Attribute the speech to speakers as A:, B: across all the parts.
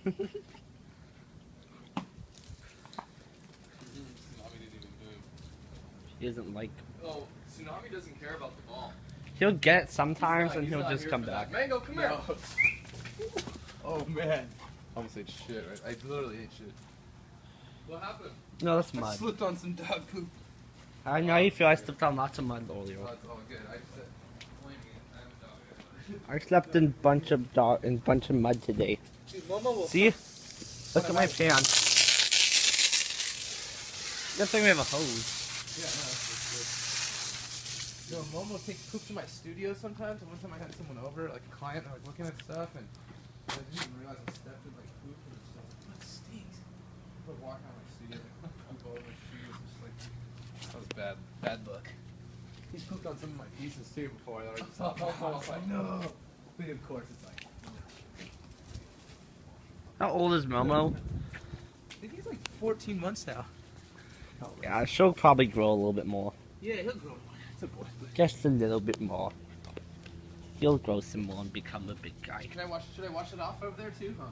A: Tsunami didn't even move.
B: He doesn't like.
A: Oh, Tsunami doesn't care about the ball.
B: He'll get it sometimes and
A: He's
B: he'll
A: not
B: just
A: here
B: come
A: for
B: back.
A: that. Mango, come here. Oh man. I almost ate shit, right? I literally ate shit. What happened?
B: No, that's
A: I
B: mud.
A: slipped on some dog poop.
B: I know you feel I stepped on lots of mud earlier.
A: Oh, it's all good. I just said, blaming it. I'm a dog.
B: I slept in bunch of mud today.
A: Dude, Momo will
B: See? Look at my pants. Good thing we have a hose.
A: Yeah, no, that's good. No, Momo takes poops in my studio sometimes, and one time I had someone over, like a client, and I was looking at stuff, and I didn't even realize I stepped in like poop, and it's just like, it stinks. I was walking out of my studio, like, poop all over my shoes, just like, that was bad. Bad luck. He's pooped on some of my pieces too before, that I just I was like, no. But of course, it's like,
B: How old is Momo?
A: I think he's like 14 months now.
B: Yeah, she'll probably grow a little bit more.
A: Yeah, he'll grow more. It's a boy.
B: Just a little bit more. He'll grow some more and become a big guy.
A: Should I wash it off over there too? Huh?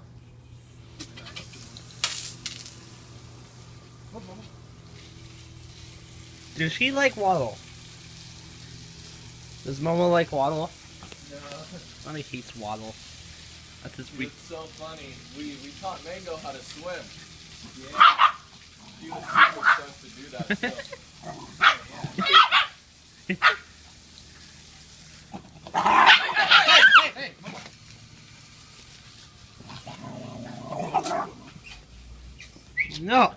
A: Come on, Mama.
B: Does she like waddle? Does Momo like waddle?
A: No.
B: Mommy hates waddle. That's his weak.
A: It's so funny. We taught Mango how to swim. Yeah. She was super stoked to do that. So. Hey, Mama.
B: No.